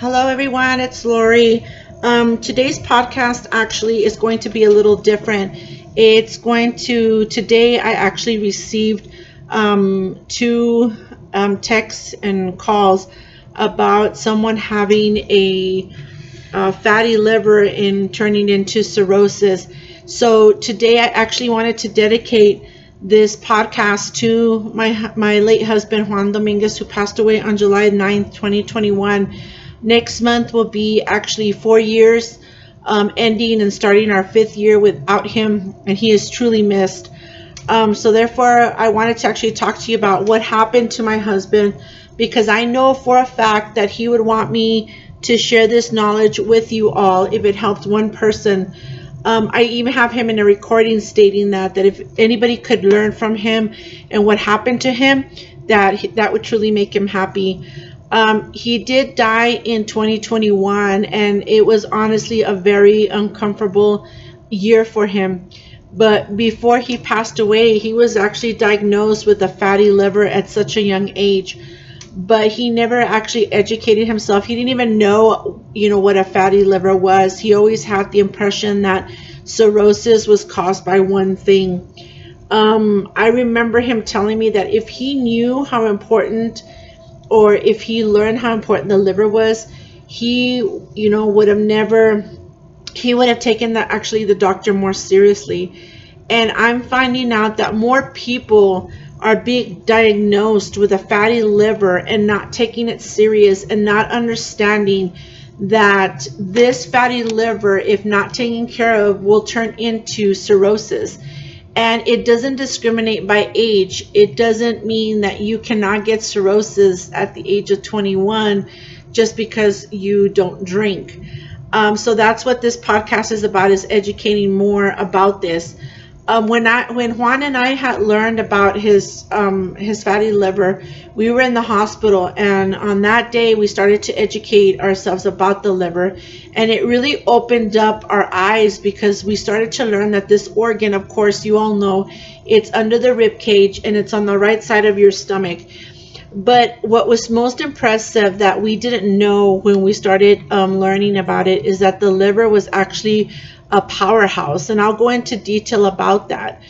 Hello, everyone. It's Lori. Today's podcast actually is going to be a little different. Today I actually received two texts and calls about someone having a fatty liver and turning into cirrhosis. So today I actually wanted to dedicate this podcast to my late husband, Juan Dominguez, who passed away on July 9th, 2021. Next month will be actually 4 years, ending and starting our 5th year without him, and he is truly missed. So therefore, I wanted to actually talk to you about what happened to my husband, because I know for a fact that he would want me to share this knowledge with you all if it helped one person. I even have him in a recording stating that if anybody could learn from him and what happened to him, that would truly make him happy. He did die in 2021, and it was honestly a very uncomfortable year for him. But before he passed away, he was actually diagnosed with a fatty liver at such a young age. But he never actually educated himself. He didn't even know, what a fatty liver was. He always had the impression that cirrhosis was caused by one thing. I remember him telling me that if he knew how important, or if he learned how important the liver was, he, would have taken the doctor more seriously. And I'm finding out that more people are being diagnosed with a fatty liver and not taking it serious and not understanding that this fatty liver, if not taken care of, will turn into cirrhosis. And it doesn't discriminate by age. It doesn't mean that you cannot get cirrhosis at the age of 21 just because you don't drink. So that's what this podcast is about, is educating more about this. When Juan and I had learned about his fatty liver, we were in the hospital, and on that day we started to educate ourselves about the liver, and it really opened up our eyes, because we started to learn that this organ, of course, you all know, it's under the rib cage and it's on the right side of your stomach. But what was most impressive that we didn't know when we started learning about it is that the liver was actually a powerhouse, and I'll go into detail about that.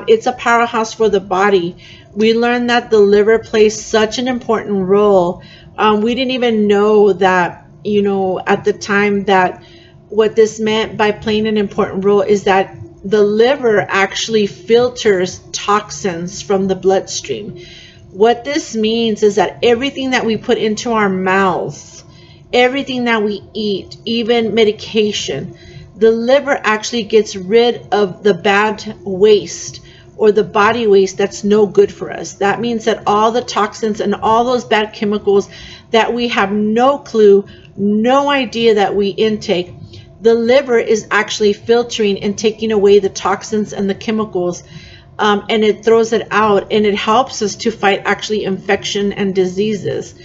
It's a powerhouse for the body. We learned that the liver plays such an important role. We didn't even know that, at the time, that what this meant by playing an important role is that the liver actually filters toxins from the bloodstream. What this means is that everything that we put into our mouths, everything that we eat, even medication, the liver actually gets rid of the bad waste, or the body waste that's no good for us. That means that all the toxins and all those bad chemicals that we have no clue, no idea that we intake, the liver is actually filtering and taking away the toxins and the chemicals, and it throws it out, and it helps us to fight actually infection and diseases.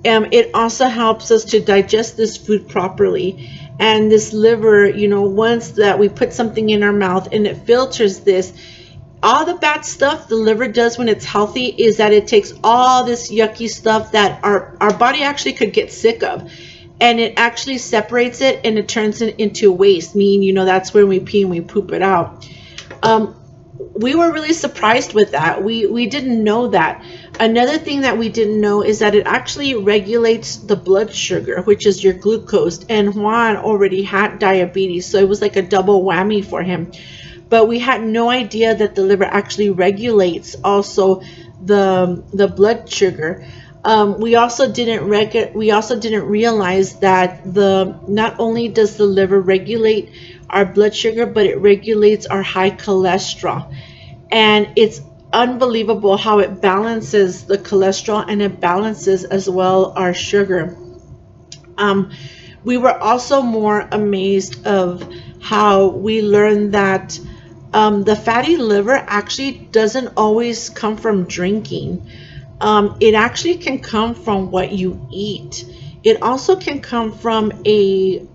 It also helps us to digest this food properly. And this liver, once that we put something in our mouth and it filters this, all the bad stuff the liver does when it's healthy is that it takes all this yucky stuff that our body actually could get sick of, and it actually separates it and it turns it into waste, meaning, that's when we pee and we poop it out. We were really surprised with that. We didn't know that. Another thing that we didn't know is that it actually regulates the blood sugar, which is your glucose. And Juan already had diabetes, so it was like a double whammy for him. But we had no idea that the liver actually regulates also the blood sugar. We also didn't realize that not only does the liver regulate our blood sugar, but it regulates our high cholesterol. And it's unbelievable how it balances the cholesterol, and it balances as well our sugar. We were also more amazed of how we learned that the fatty liver actually doesn't always come from drinking. It actually can come from what you eat. It also can come from too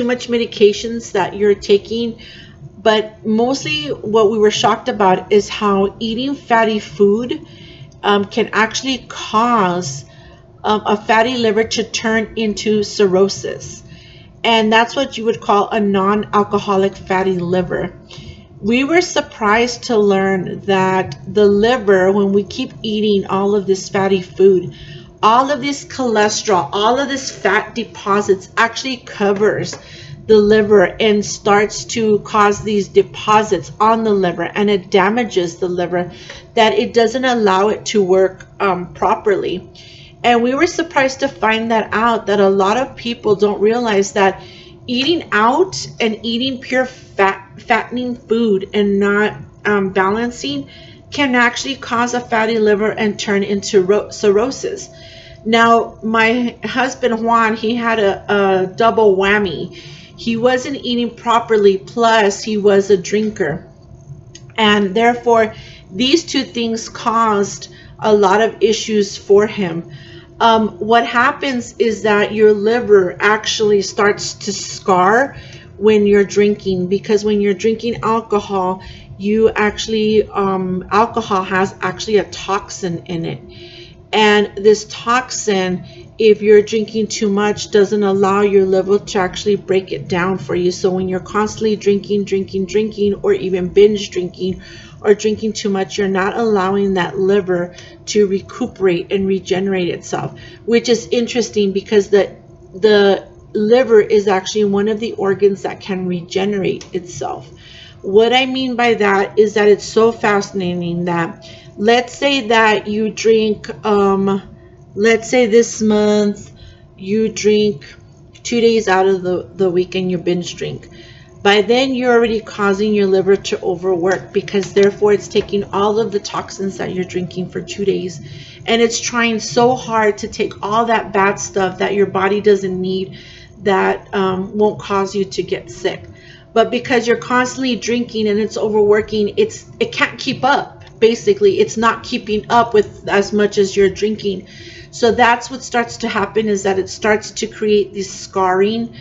much medications that you're taking. But mostly what we were shocked about is how eating fatty food can actually cause a fatty liver to turn into cirrhosis. And that's what you would call a non-alcoholic fatty liver. We were surprised to learn that the liver, when we keep eating all of this fatty food, all of this cholesterol, all of this fat deposits actually covers the liver and starts to cause these deposits on the liver, and it damages the liver, that it doesn't allow it to work properly. And we were surprised to find that out, that a lot of people don't realize that eating out and eating pure fattening food and not balancing can actually cause a fatty liver and turn into cirrhosis. Now, my husband Juan, he had a double whammy. He wasn't eating properly, plus he was a drinker. And therefore, these two things caused a lot of issues for him. What happens is that your liver actually starts to scar when you're drinking, because when you're drinking alcohol, you actually, alcohol has actually a toxin in it. And this toxin, if you're drinking too much, doesn't allow your liver to actually break it down for you. So when you're constantly drinking, or even binge drinking, or drinking too much, you're not allowing that liver to recuperate and regenerate itself, which is interesting because the liver is actually one of the organs that can regenerate itself. What I mean by that is that it's so fascinating that, let's say that you drink, let's say this month you drink 2 days out of the week and you binge drink. By then you're already causing your liver to overwork, because therefore it's taking all of the toxins that you're drinking for 2 days, and it's trying so hard to take all that bad stuff that your body doesn't need, that won't cause you to get sick. But because you're constantly drinking and it's overworking, it can't keep up. Basically, it's not keeping up with as much as you're drinking. So that's what starts to happen, is that it starts to create this scarring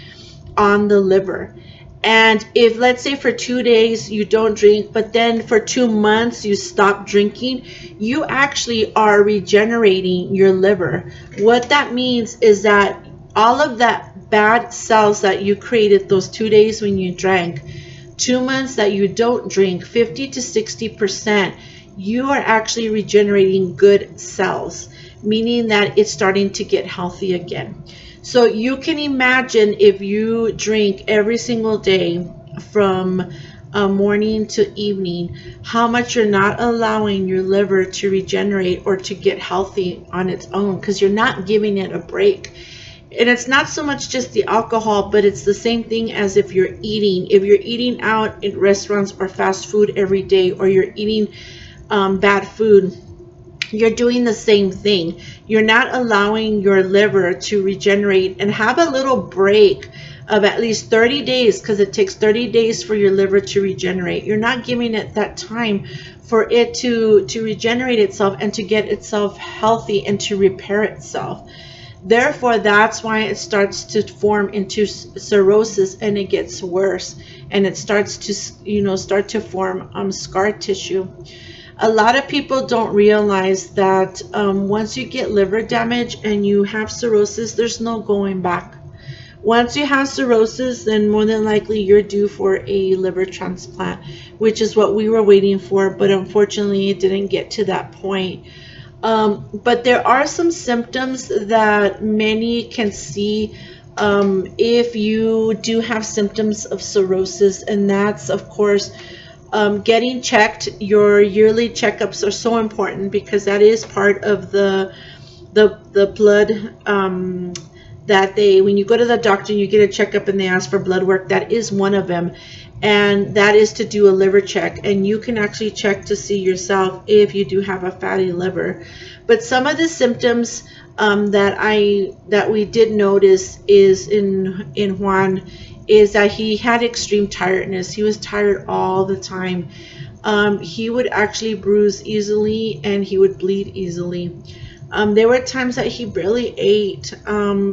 on the liver. And if, let's say, for 2 days you don't drink, but then for 2 months you stop drinking, you actually are regenerating your liver. What that means is that all of that bad cells that you created those 2 days when you drank, 2 months that you don't drink, 50 to 60%, you are actually regenerating good cells, meaning that it's starting to get healthy again. So you can imagine, if you drink every single day from morning to evening, how much you're not allowing your liver to regenerate or to get healthy on its own, because you're not giving it a break. And it's not so much just the alcohol, but it's the same thing as if you're eating. If you're eating out in restaurants or fast food every day, or you're eating bad food, you're doing the same thing. You're not allowing your liver to regenerate and have a little break of at least 30 days, because it takes 30 days for your liver to regenerate. You're not giving it that time for it to regenerate itself and to get itself healthy and to repair itself. Therefore, that's why it starts to form into cirrhosis, and it gets worse, and it starts to form scar tissue. A lot of people don't realize that once you get liver damage and you have cirrhosis, there's no going back. Once you have cirrhosis, then more than likely you're due for a liver transplant, which is what we were waiting for, but unfortunately it didn't get to that point. But there are some symptoms that many can see if you do have symptoms of cirrhosis, and that's, of course, getting checked. Your yearly checkups are so important, because that is part of the blood that when you go to the doctor and you get a checkup and they ask for blood work, that is one of them, and that is to do a liver check. And you can actually check to see yourself if you do have a fatty liver. But some of the symptoms that we did notice is in Juan, is that he had extreme tiredness. He was tired all the time. He would actually bruise easily, and he would bleed easily. There were times that he barely ate.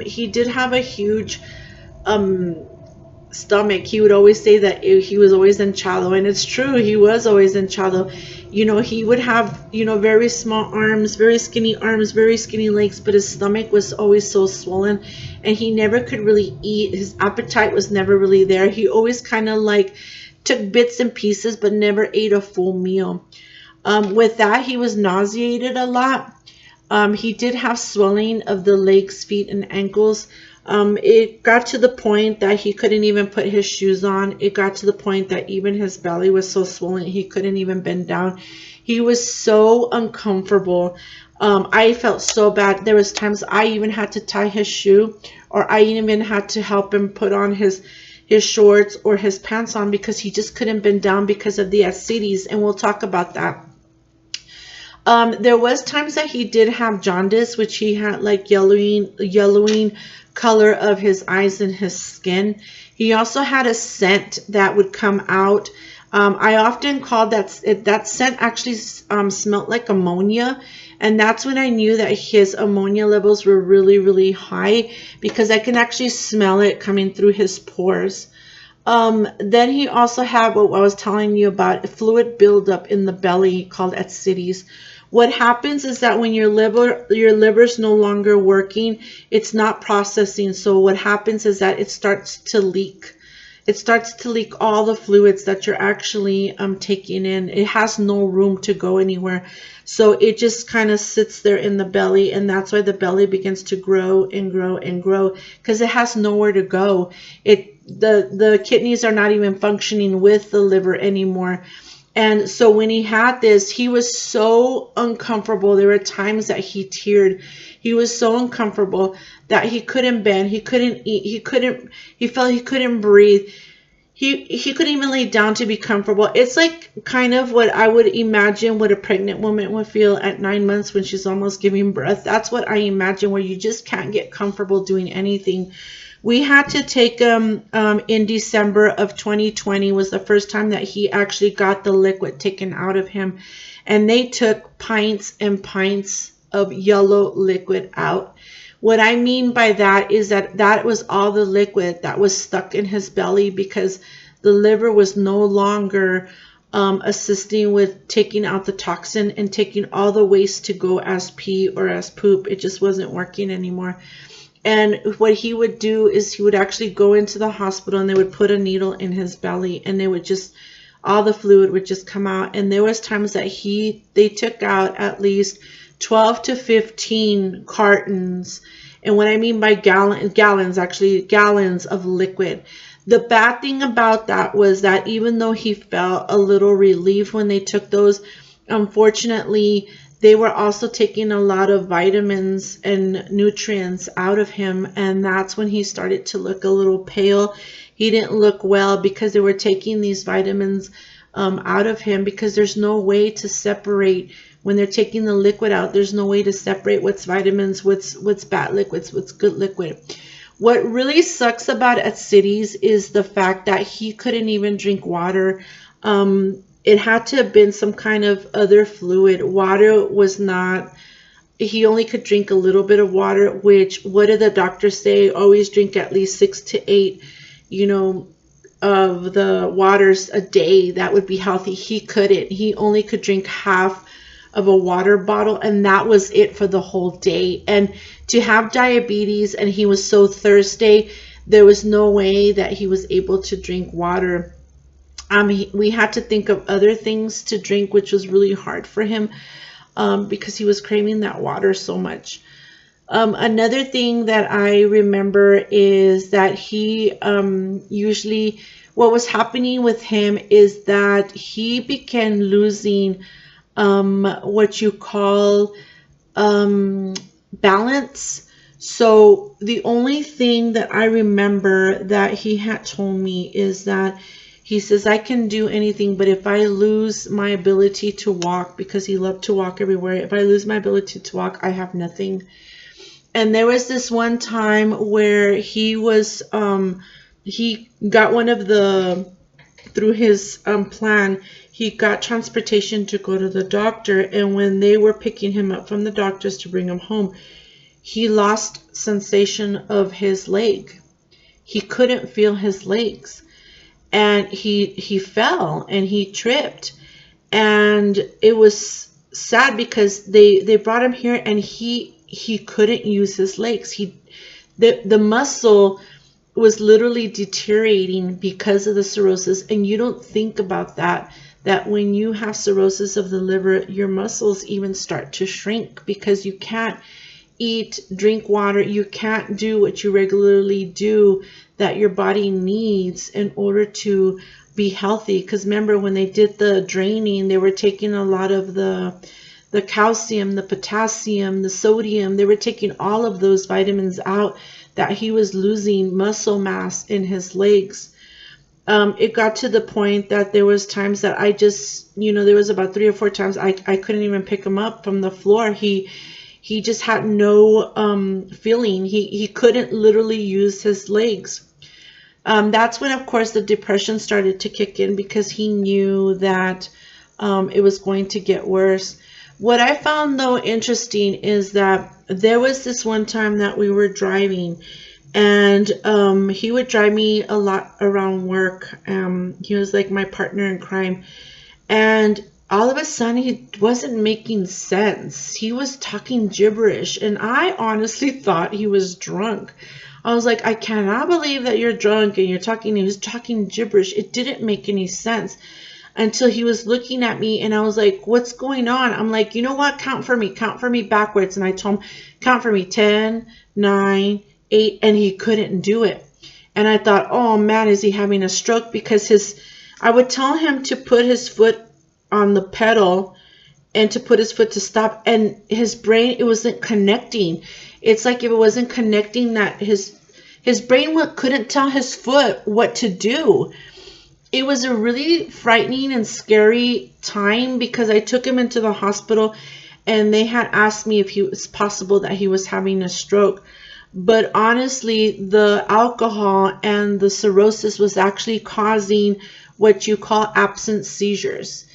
He did have a huge stomach. He would always say that he was always hinchado, and it's true, he was always hinchado. He would have, very small arms, very skinny legs, but his stomach was always so swollen, and he never could really eat. His appetite was never really there. He always kind of like took bits and pieces, but never ate a full meal. With that, he was nauseated a lot. He did have swelling of the legs, feet, and ankles. It got to the point that he couldn't even put his shoes on. It got to the point that even his belly was so swollen he couldn't even bend down. He was so uncomfortable. I felt so bad. There was times I even had to tie his shoe, or I even had to help him put on his shorts or his pants on, because he just couldn't bend down because of the ascites, and we'll talk about that. There was times that he did have jaundice, which he had like yellowing color of his eyes and his skin. He also had a scent that would come out. I often called that scent actually smelled like ammonia, and that's when I knew that his ammonia levels were really, really high, because I can actually smell it coming through his pores. Then he also had what I was telling you about, fluid buildup in the belly called ascites. What happens is that when your liver's no longer working, it's not processing. So what happens is that it starts to leak. It starts to leak all the fluids that you're actually taking in. It has no room to go anywhere. So it just kind of sits there in the belly, and that's why the belly begins to grow and grow and grow, because it has nowhere to go. The kidneys are not even functioning with the liver anymore. And so when he had this, he was so uncomfortable. There were times that he teared. He was so uncomfortable that he couldn't bend, he couldn't eat, he felt he couldn't breathe. He couldn't even lay down to be comfortable. It's like kind of what I would imagine what a pregnant woman would feel at 9 months when she's almost giving birth. That's what I imagine, where you just can't get comfortable doing anything. We had to take him in December of 2020 was the first time that he actually got the liquid taken out of him. And they took pints and pints of yellow liquid out. What I mean by that is that was all the liquid that was stuck in his belly, because the liver was no longer assisting with taking out the toxin and taking all the waste to go as pee or as poop. It just wasn't working anymore. And what he would do is he would actually go into the hospital, and they would put a needle in his belly, and they would just, all the fluid would just come out. And there was times that they took out at least 12 to 15 cartons. And what I mean by gallons of liquid. The bad thing about that was that even though he felt a little relief when they took those, unfortunately, they were also taking a lot of vitamins and nutrients out of him, and that's when he started to look a little pale. He didn't look well because they were taking these vitamins out of him, because there's no way to separate when they're taking the liquid out. There's no way to separate what's vitamins, what's bad liquids, what's good liquid. What really sucks about ascites is the fact that he couldn't even drink water. It had to have been some kind of other fluid. Water was not, he only could drink a little bit of water, which, what did the doctors say? Always drink at least 6 to 8, of the waters a day. That would be healthy. He couldn't. He only could drink half of a water bottle, and that was it for the whole day. And to have diabetes, and he was so thirsty, there was no way that he was able to drink water. We had to think of other things to drink, which was really hard for him, because he was craving that water so much. Another thing that I remember is that he usually, what was happening with him is that he began losing what you call balance. So the only thing that I remember that he had told me is that he says, I can do anything, but if I lose my ability to walk, because he loved to walk everywhere, if I lose my ability to walk, I have nothing. And there was this one time where he was, he got one of the, through his plan, he got transportation to go to the doctor. And when they were picking him up from the doctors to bring him home, he lost sensation of his leg. he couldn't feel his legs, and he fell and he tripped, and it was sad because they brought him here, and he couldn't use his legs. The muscle was literally deteriorating because of the cirrhosis. And you don't think about that when you have cirrhosis of the liver, your muscles even start to shrink because you can't eat, drink water, you can't do what you regularly do that your body needs in order to be healthy. Because remember, when they did the draining, they were taking a lot of the calcium, the potassium, the sodium. They were taking all of those vitamins out, that he was losing muscle mass in his legs. It got to the point that there was times that I just, there was about 3 or 4 times I couldn't even pick him up from the floor. He just had no feeling. He couldn't literally use his legs. That's when, of course, the depression started to kick in, because he knew that it was going to get worse. What I found, though, interesting is that there was this one time that we were driving, and he would drive me a lot around work. He was like my partner in crime. And all of a sudden, he wasn't making sense. He was talking gibberish, and I honestly thought he was drunk. I was like, I cannot believe that you're drunk and you're talking. He was talking gibberish. It didn't make any sense until he was looking at me, and I was like, what's going on? I'm like, you know what? Count for me backwards. And I told him, count for me, 10, 9, 8, and he couldn't do it. And I thought, oh man, is he having a stroke? Because I would tell him to put his foot on the pedal and to put his foot to stop, and his brain, it wasn't connecting. It's like if it wasn't connecting, that his brain couldn't tell his foot what to do. It was a really frightening and scary time, because I took him into the hospital, and they had asked me if it was possible that he was having a stroke. But honestly, the alcohol and the cirrhosis was actually causing what you call absence seizures.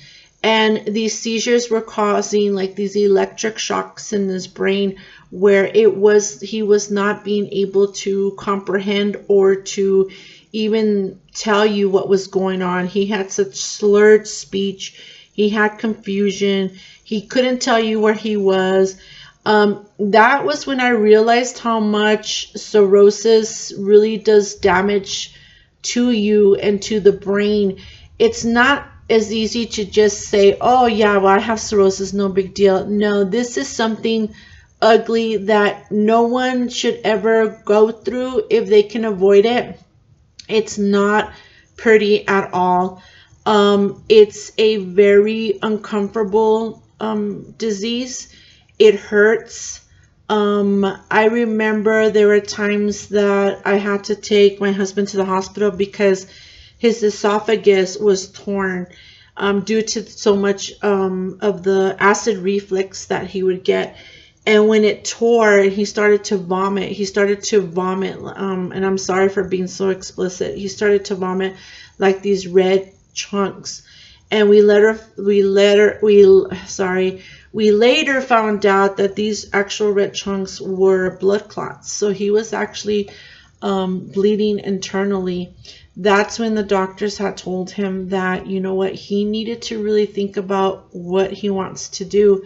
And these seizures were causing like these electric shocks in his brain, where he was not being able to comprehend or to even tell you what was going on. He had such slurred speech. He had confusion. He couldn't tell you where he was. That was when I realized how much cirrhosis really does damage to you and to the brain. It's not as easy to just say, oh yeah, well, I have cirrhosis, no big deal. No, this is something ugly that no one should ever go through if they can avoid it. It's not pretty at all. It's a very uncomfortable disease. It hurts. I remember there were times that I had to take my husband to the hospital because his esophagus was torn due to so much of the acid reflux that he would get. And when it tore, he started to vomit. And I'm sorry for being so explicit. He started to vomit like these red chunks. And we later found out that these actual red chunks were blood clots. So he was actually bleeding internally. That's when the doctors had told him that, you know what, he needed to really think about what he wants to do.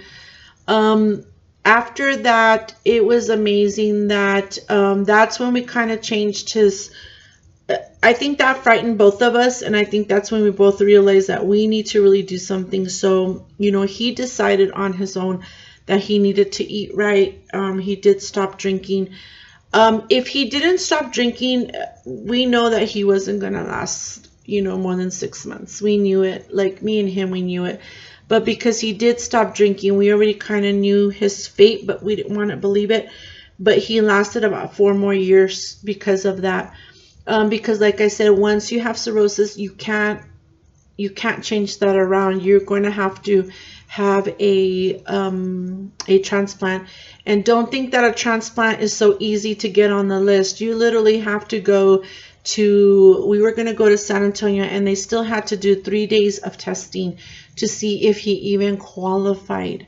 After that, it was amazing that that's when we kind of changed his. I think that frightened both of us, and I think that's when we both realized that we need to really do something. So, he decided on his own that he needed to eat right. He did stop drinking. If he didn't stop drinking, we know that he wasn't going to last, more than 6 months. We knew it. Like me and him, we knew it. But because he did stop drinking, we already kind of knew his fate, but we didn't want to believe it. But he lasted about 4 more years because of that. Because like I said, once you have cirrhosis, you can't change that around. You're going to have a transplant. And don't think that a transplant is so easy to get on the list. You literally have to go to, we were going to go to San Antonio, and they still had to do 3 days of testing to see if he even qualified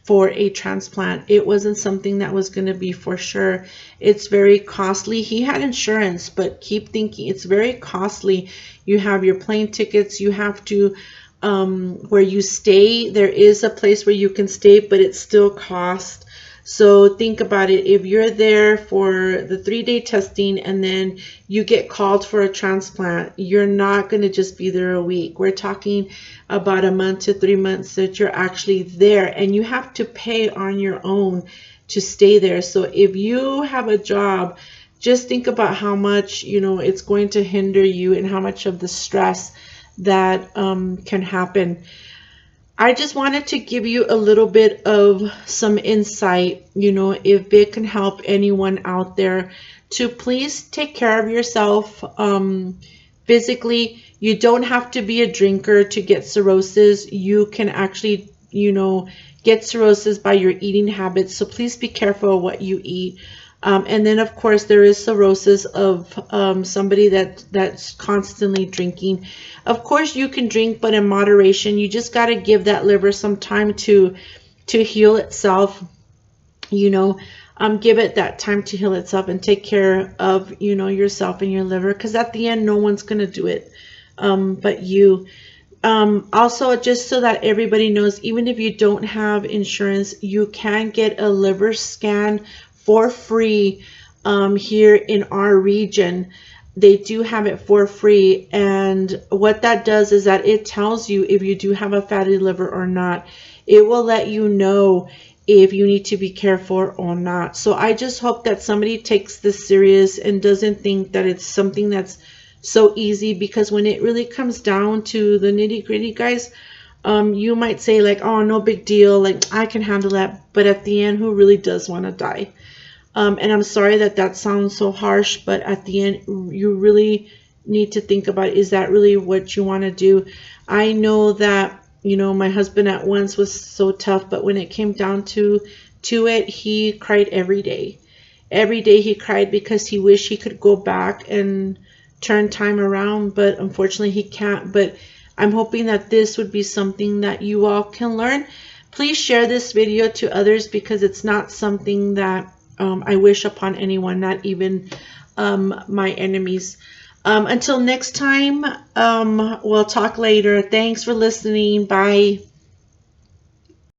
for a transplant. It wasn't something that was going to be for sure. It's very costly. He had insurance, but keep thinking, it's very costly. You have your plane tickets, you have to where you stay. There is a place where you can stay, but it still costs. So think about it. If you're there for the 3-day testing and then you get called for a transplant, you're not going to just be there a week. We're talking about a month to 3 months that you're actually there, and you have to pay on your own to stay there. So if you have a job, just think about how much, it's going to hinder you and how much of the stress that can happen. I just wanted to give you a little bit of some insight, if it can help anyone out there, to please take care of yourself physically. You don't have to be a drinker to get cirrhosis. You can actually, get cirrhosis by your eating habits. So please be careful of what you eat. And then, of course, there is cirrhosis of somebody that's constantly drinking. Of course, you can drink, but in moderation. You just got to give that liver some time to heal itself. Give it that time to heal itself and take care of yourself and your liver, because at the end, no one's gonna do it but you. Also, just so that everybody knows, even if you don't have insurance, you can get a liver scan for free here in our region. They do have it for free, and what that does is that it tells you if you do have a fatty liver or not. It will let you know if you need to be careful or not. So I just hope that somebody takes this serious and doesn't think that it's something that's so easy, because when it really comes down to the nitty-gritty, guys, you might say like, oh, no big deal, like I can handle that, but at the end, who really does want to die? And I'm sorry that sounds so harsh, but at the end, you really need to think about, is that really what you want to do? I know that, my husband at once was so tough, but when it came down to it, he cried every day. Every day he cried because he wished he could go back and turn time around, but unfortunately he can't. But I'm hoping that this would be something that you all can learn. Please share this video to others, because it's not something that I wish upon anyone, not even my enemies. Until next time, we'll talk later. Thanks for listening. Bye.